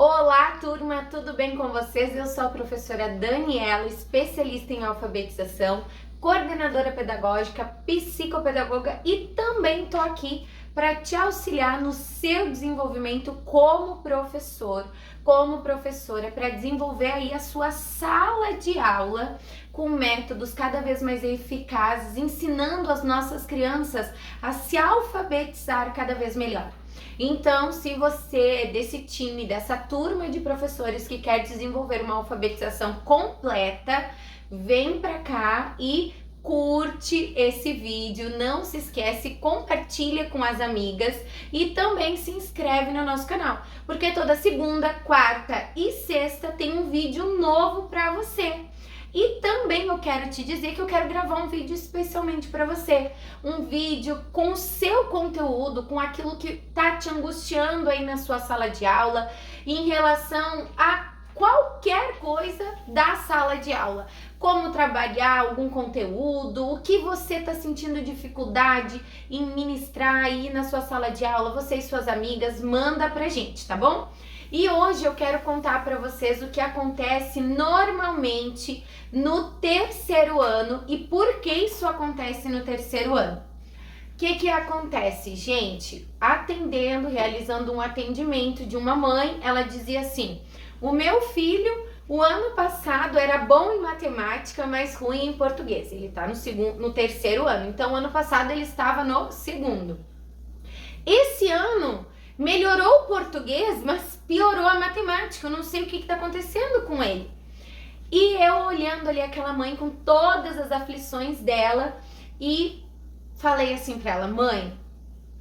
Olá, turma, tudo bem com vocês? Eu sou a professora Daniela, especialista em alfabetização, coordenadora pedagógica, psicopedagoga e também estou aqui para te auxiliar no seu desenvolvimento como professor, como professora, para desenvolver aí a sua sala de aula com métodos cada vez mais eficazes, ensinando as nossas crianças a se alfabetizar cada vez melhor. Então, se você é desse time, dessa turma de professores que quer desenvolver uma alfabetização completa, vem pra cá e curte esse vídeo, não se esquece, compartilha com as amigas e também se inscreve no nosso canal, porque toda segunda, quarta e sexta tem um vídeo novo pra você. E também eu quero te dizer que eu quero gravar um vídeo especialmente para você, um vídeo com o seu conteúdo, com aquilo que tá te angustiando aí na sua sala de aula, em relação a qualquer coisa da sala de aula, como trabalhar algum conteúdo, o que você está sentindo dificuldade em ministrar aí na sua sala de aula, você e suas amigas, manda pra gente, tá bom? E hoje eu quero contar para vocês o que acontece normalmente no terceiro ano e por que isso acontece no terceiro ano. O que acontece, gente? Atendendo, realizando um atendimento de uma mãe, ela dizia assim: o meu filho, o ano passado era bom em matemática, mas ruim em português. Ele está no terceiro ano, então ano passado ele estava no segundo. Esse ano melhorou o português, mas piorou a matemática. Eu não sei o que está acontecendo com ele. E eu olhando ali aquela mãe com todas as aflições dela e falei assim para ela: mãe,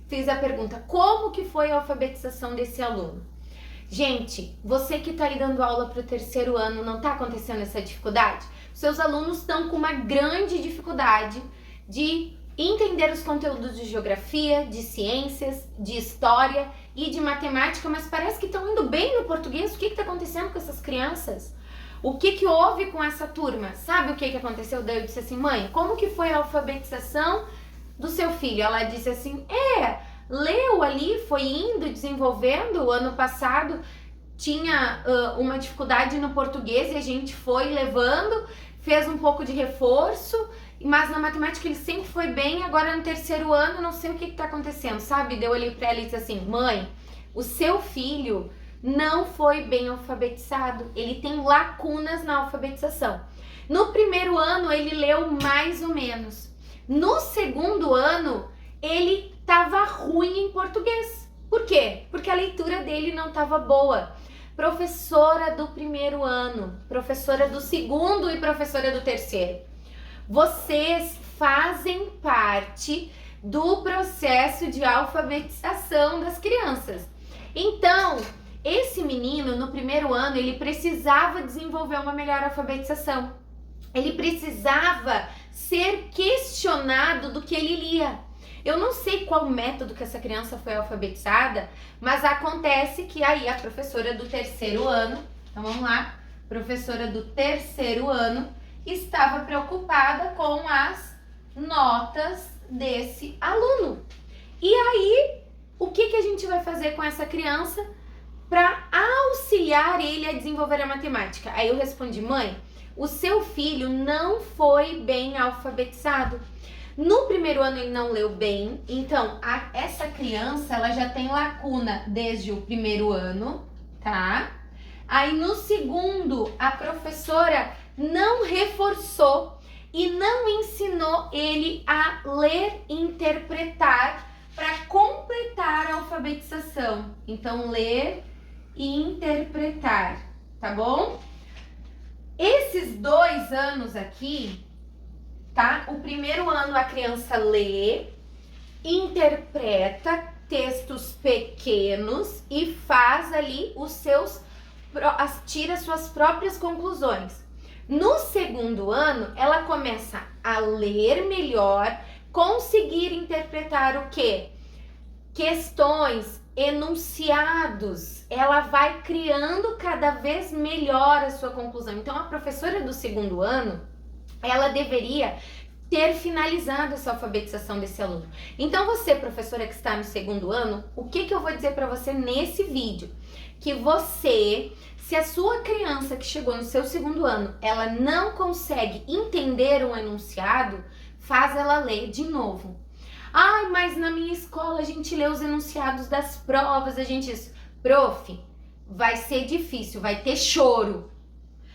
fiz a pergunta, como que foi a alfabetização desse aluno? Gente, você que está aí dando aula para o terceiro ano, não está acontecendo essa dificuldade? Seus alunos estão com uma grande dificuldade de entender os conteúdos de geografia, de ciências, de história e de matemática, mas parece que estão indo bem no português. O que está acontecendo com essas crianças? O que houve com essa turma? Sabe o que aconteceu? Daí eu disse assim: mãe, como que foi a alfabetização do seu filho? Ela disse assim: leu ali, foi indo, desenvolvendo. O ano passado tinha uma dificuldade no português e a gente foi levando, fez um pouco de reforço, mas na matemática ele sempre foi bem. Agora no terceiro ano, não sei o que está acontecendo, sabe? Deu ali para ela e disse assim: mãe, o seu filho não foi bem alfabetizado, ele tem lacunas na alfabetização. No primeiro ano ele leu mais ou menos. No segundo ano ele estava ruim em português. Por quê? Porque a leitura dele não estava boa. Professora do primeiro ano, professora do segundo e professora do terceiro, vocês fazem parte do processo de alfabetização das crianças. Então, esse menino, no primeiro ano, ele precisava desenvolver uma melhor alfabetização. Ele precisava ser questionado do que ele lia. Eu não sei qual método que essa criança foi alfabetizada, mas acontece que aí a professora do terceiro ano, então vamos lá, professora do terceiro ano, estava preocupada com as notas desse aluno. E aí, o que a gente vai fazer com essa criança para auxiliar ele a desenvolver a matemática? Aí eu respondi: mãe, o seu filho não foi bem alfabetizado. No primeiro ano ele não leu bem, então essa criança ela já tem lacuna desde o primeiro ano, tá? Aí no segundo a professora não reforçou e não ensinou ele a ler e interpretar para completar a alfabetização. Então ler e interpretar, tá bom? Esses 2 anos aqui, tá? O primeiro ano a criança lê, interpreta textos pequenos e faz ali tira suas próprias conclusões. No segundo ano, ela começa a ler melhor, conseguir interpretar o quê? Questões, enunciados, ela vai criando cada vez melhor a sua conclusão. Então, a professora do segundo ano, ela deveria ter finalizado essa alfabetização desse aluno. Então você, professora que está no segundo ano, o que eu vou dizer para você nesse vídeo? que você, se a sua criança que chegou no seu segundo ano, ela não consegue entender um enunciado, faz ela ler de novo. Ai, mas na minha escola a gente lê os enunciados das provas, a gente diz, prof, vai ser difícil, vai ter choro.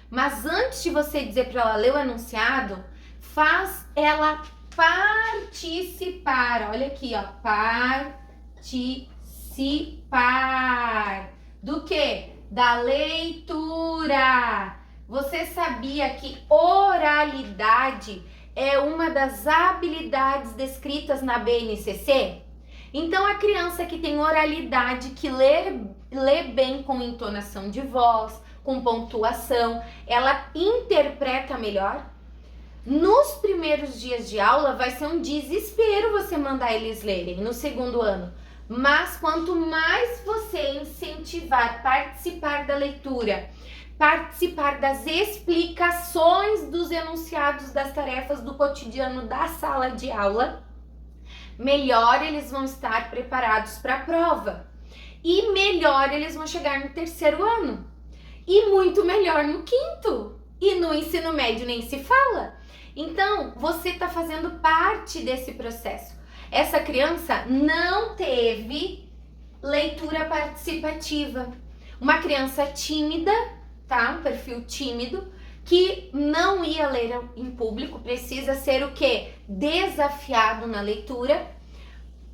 Mas antes de você dizer para ela ler o enunciado, faz ela participar. Olha aqui, ó, participar. Do quê? Da leitura. Você sabia que oralidade é uma das habilidades descritas na BNCC? Então, a criança que tem oralidade, que lê bem com entonação de voz, com pontuação, ela interpreta melhor. Nos primeiros dias de aula vai ser um desespero você mandar eles lerem no segundo ano. Mas quanto mais você incentivar, participar da leitura, participar das explicações dos enunciados das tarefas do cotidiano da sala de aula, melhor eles vão estar preparados para a prova. E melhor eles vão chegar no terceiro ano. E muito melhor no quinto. E no ensino médio nem se fala. Então, você está fazendo parte desse processo. Essa criança não teve leitura participativa. Uma criança tímida, tá? Um perfil tímido, que não ia ler em público, precisa ser o quê? Desafiado na leitura.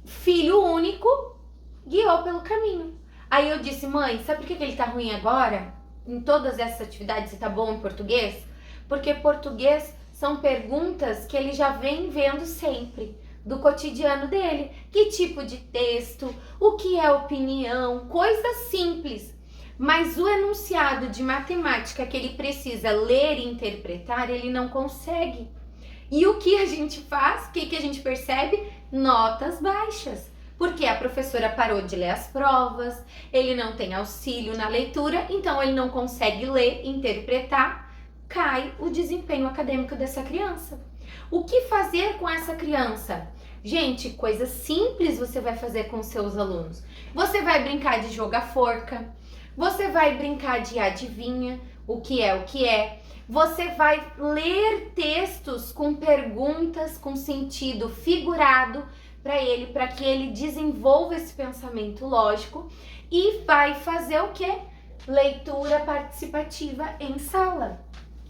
Filho único, guiou pelo caminho. Aí eu disse, mãe, sabe por que ele tá ruim agora? Em todas essas atividades, você tá bom em português? Porque português são perguntas que ele já vem vendo sempre, do cotidiano dele. Que tipo de texto, o que é opinião, coisas simples. Mas o enunciado de matemática que ele precisa ler e interpretar, ele não consegue. E o que a gente faz? O que a gente percebe? Notas baixas. Porque a professora parou de ler as provas, ele não tem auxílio na leitura, então ele não consegue ler e interpretar, cai o desempenho acadêmico dessa criança. O que fazer com essa criança? Gente, coisas simples você vai fazer com seus alunos. Você vai brincar de jogar forca, você vai brincar de adivinha, o que é. Você vai ler textos com perguntas com sentido figurado para que ele desenvolva esse pensamento lógico e vai fazer o quê? Leitura participativa em sala.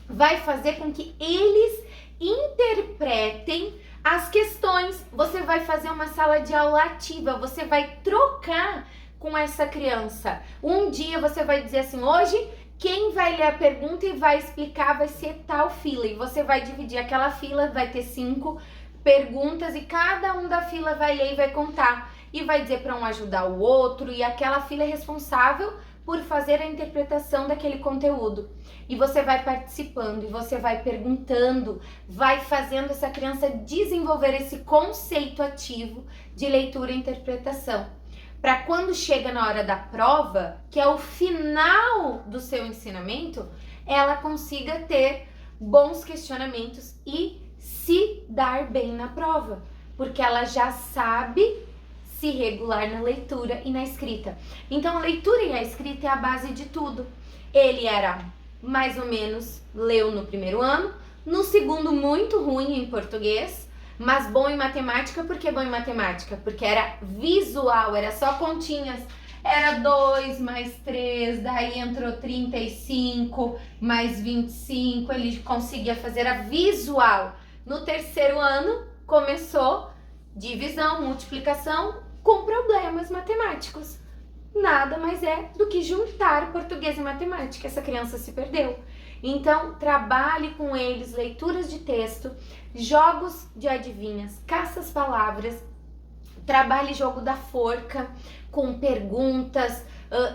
Vai fazer com que eles interpretem as questões. Você vai fazer uma sala de aula ativa, você vai trocar com essa criança. Um dia você vai dizer assim, hoje quem vai ler a pergunta e vai explicar vai ser tal fila. E você vai dividir aquela fila, vai ter 5 perguntas e cada um da fila vai ler e vai contar. E vai dizer para um ajudar o outro e aquela fila é responsável por fazer a interpretação daquele conteúdo. E você vai participando, e você vai perguntando, vai fazendo essa criança desenvolver esse conceito ativo de leitura e interpretação. Para quando chega na hora da prova, que é o final do seu ensinamento, ela consiga ter bons questionamentos e se dar bem na prova, porque ela já sabe se regular na leitura e na escrita. Então, a leitura e a escrita é a base de tudo. Ele era mais ou menos, leu no primeiro ano, no segundo muito ruim em português, mas bom em matemática. Por que bom em matemática? Porque era visual, era só continhas. Era 2 mais 3, daí entrou 35, mais 25, ele conseguia fazer a visual. No terceiro ano, começou divisão, multiplicação com problemas matemáticos. Nada mais é do que juntar português e matemática. Essa criança se perdeu. Então, trabalhe com eles, leituras de texto, jogos de adivinhas, caça-palavras, trabalhe jogo da forca com perguntas,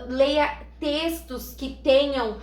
leia textos que tenham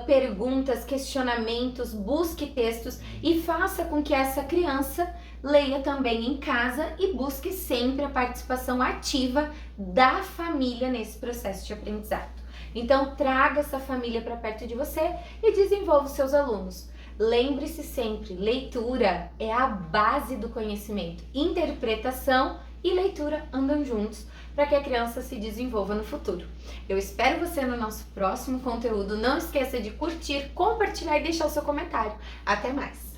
perguntas, questionamentos, busque textos e faça com que essa criança leia também em casa e busque sempre a participação ativa da família nesse processo de aprendizado. Então, traga essa família para perto de você e desenvolva os seus alunos. Lembre-se sempre, leitura é a base do conhecimento. Interpretação e leitura andam juntos para que a criança se desenvolva no futuro. Eu espero você no nosso próximo conteúdo. Não esqueça de curtir, compartilhar e deixar o seu comentário. Até mais!